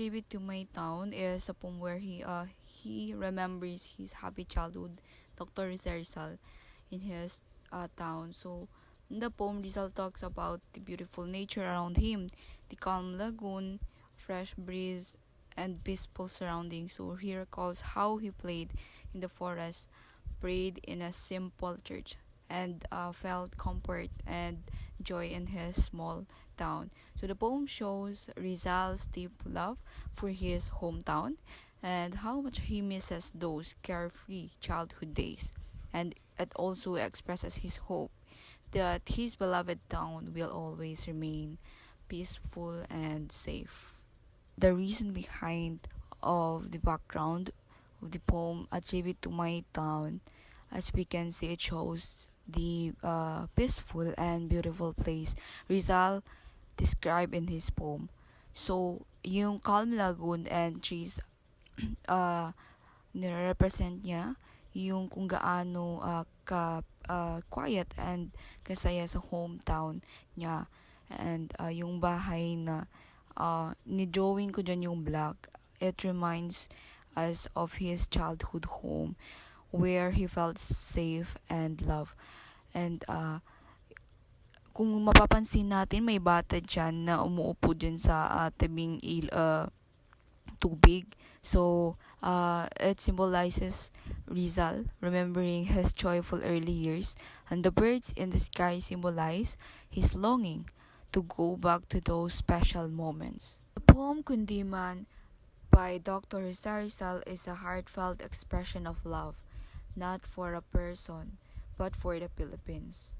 Tribute to My Town is a poem where he remembers his happy childhood, Dr. Rizal, in his town. So in the poem, Rizal talks about the beautiful nature around him, the calm lagoon, fresh breeze, and peaceful surroundings. So he recalls how he played in the forest, prayed in a simple church, and felt comfort and joy in his small town. So the poem shows Rizal's deep love for his hometown and how much he misses those carefree childhood days. And it also expresses his hope that his beloved town will always remain peaceful and safe. The reason behind of the background of the poem A Tribute to My Town, as we can see, it shows the peaceful and beautiful place Rizal described in his poem. So, yung calm lagoon and trees, uh, nire-represent niya yung kung gaano quiet and kasaya sa hometown niya. And yung bahay na ni-drawing ko dyan yung black, it reminds us of his childhood home where he felt safe and loved. And kung mapapansin natin, may bata dyan na umuupo dyan sa tabing tubig. So, it symbolizes Rizal, remembering his joyful early years, and the birds in the sky symbolize his longing to go back to those special moments. The poem Kundiman by Dr. Rizal is a heartfelt expression of love, not for a person, but for the Philippines.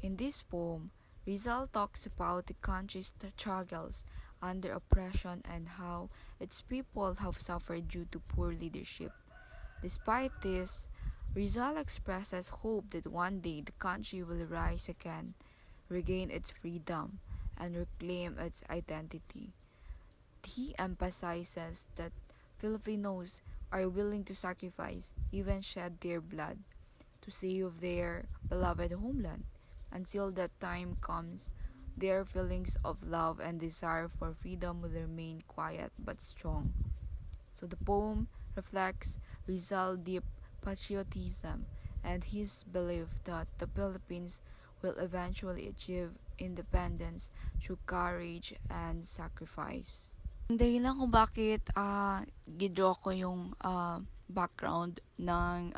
In this poem, Rizal talks about the country's struggles under oppression and how its people have suffered due to poor leadership. Despite this, Rizal expresses hope that one day the country will rise again, regain its freedom, and reclaim its identity. He emphasizes that Filipinos are willing to sacrifice, even shed their blood, to save their beloved homeland. Until that time comes, their feelings of love and desire for freedom will remain quiet but strong. So the poem reflects Rizal's deep patriotism and his belief that the Philippines will eventually achieve independence through courage and sacrifice. Ang dahilan kung bakit gidraw ko yung background ng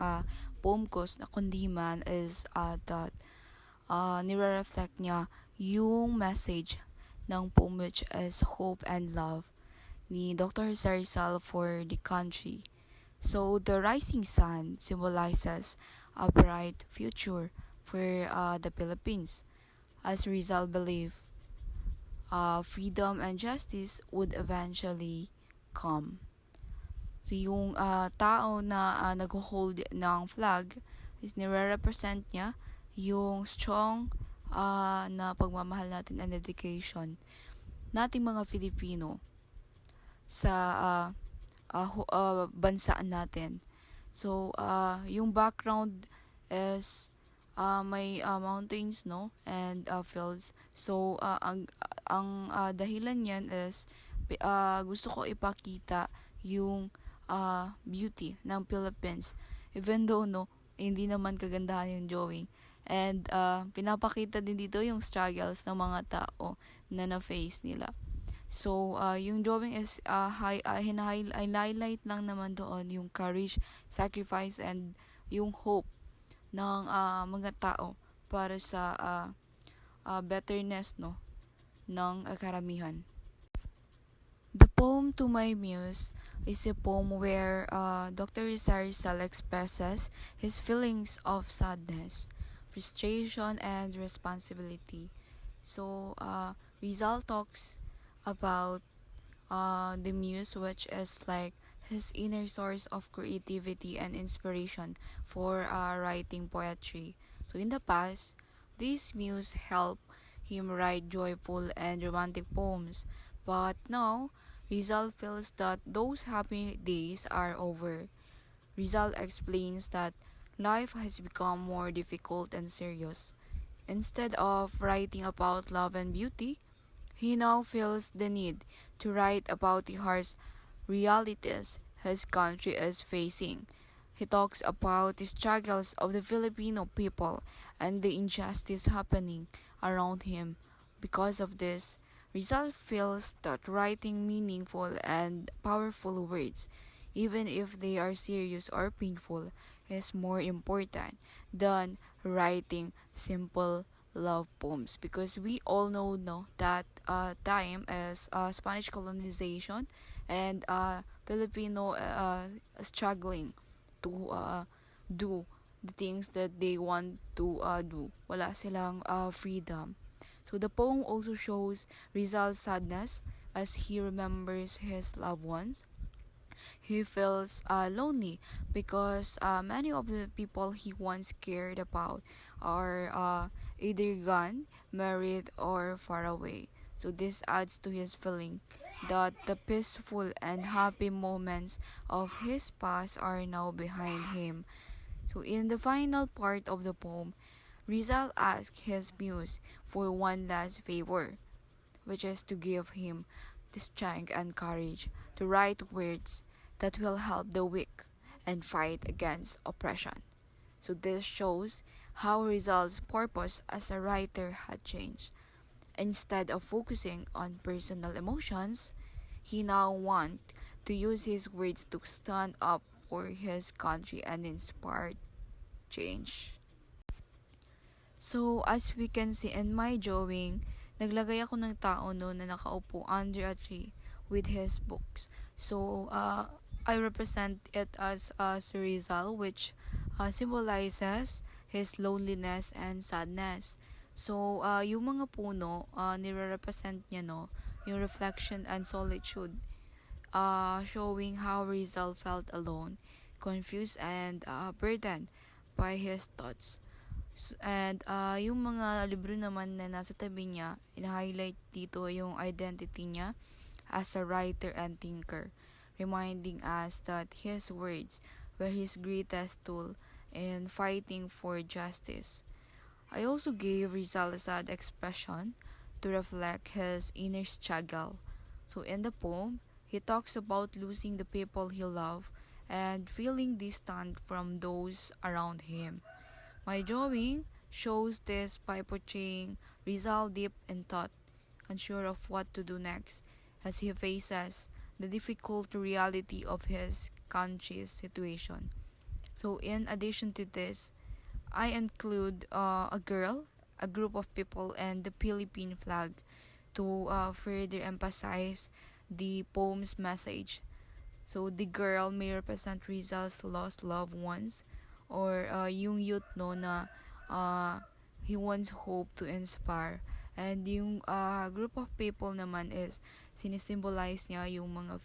poem ko na Kundiman is that nire-reflect niya yung message ng poem, which is hope and love ni Dr. Rizal for the country. So the rising sun symbolizes a bright future for the Philippines, as Rizal believed freedom and justice would eventually come. So yung tao na nag-hold ng flag is nire-represent niya yung strong na pagmamahal natin and dedication nating mga Filipino sa bansa natin. So yung background is may mountains, no, and fields. So ang dahilan niyan is gusto ko ipakita yung beauty ng Philippines, even though no hindi naman kagandahan yung drawing. And pinapakita din dito yung struggles ng mga tao na na-face nila. So, yung drawing is highlight lang naman doon yung courage, sacrifice, and yung hope ng mga tao para sa betterness, no, ng karamihan. The poem To My Muse is a poem where Dr. Rizal expresses his feelings of sadness, frustration, and responsibility. So, Rizal talks about the muse, which is like his inner source of creativity and inspiration for writing poetry. So in the past, this muse helped him write joyful and romantic poems, but now Rizal feels that those happy days are over. Rizal explains that life has become more difficult and serious. Instead of writing about love and beauty, he now feels the need to write about the harsh realities his country is facing. He talks about the struggles of the Filipino people and the injustice happening around him. Because of this, Rizal feels that writing meaningful and powerful words, even if they are serious or painful, is more important than writing simple love poems, because we all know no that time is Spanish colonization and Filipino struggling to do the things that they want to do. Wala silang freedom. So the poem also shows Rizal's sadness as he remembers his loved ones. He feels lonely because many of the people he once cared about are either gone, married, or far away. So this adds to his feeling that the peaceful and happy moments of his past are now behind him. So in the final part of the poem, Rizal asks his muse for one last favor, which is to give him the strength and courage to write words that will help the weak and fight against oppression. So this shows how Rizal's purpose as a writer had changed. Instead of focusing on personal emotions, he now wants to use his words to stand up for his country and inspire change. So, as we can see in my drawing, naglagay ako ng tao no na nakaupo under a tree with his books. So, I represent it as Sir Rizal, which symbolizes his loneliness and sadness. So, yung mga puno, nire-represent niya no, yung reflection and solitude, showing how Rizal felt alone, confused, and burdened by his thoughts. And yung mga libro naman na nasa tabi niya, in-highlight dito yung identity niya as a writer and thinker, reminding us that his words were his greatest tool in fighting for justice. I also gave Rizal a sad expression to reflect his inner struggle. So in the poem, he talks about losing the people he loved and feeling distant from those around him. My drawing shows this by portraying Rizal deep in thought, unsure of what to do next, as he faces the difficult reality of his country's situation. So, in addition to this, I include a girl, a group of people, and the Philippine flag to further emphasize the poem's message. So the girl may represent Rizal's lost loved ones, or yung youth no na uh, he wants hope to inspire. And yung group of people naman is sinisimbolize niya yung mga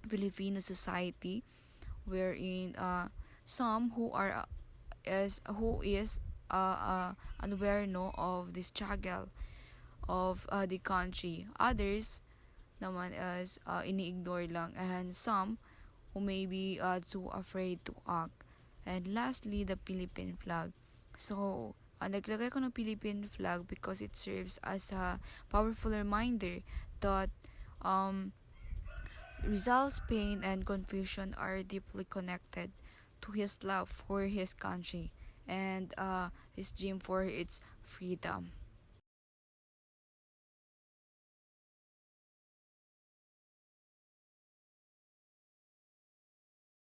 Filipino society, wherein some who is unaware no of the struggle of the country. Others naman is ini-ignore lang, and some who may be too afraid to act. And lastly, the Philippine flag. So, naglagay ko ng Philippine flag because it serves as a powerful reminder that um, Rizal's pain and confusion are deeply connected to his love for his country and his dream for its freedom.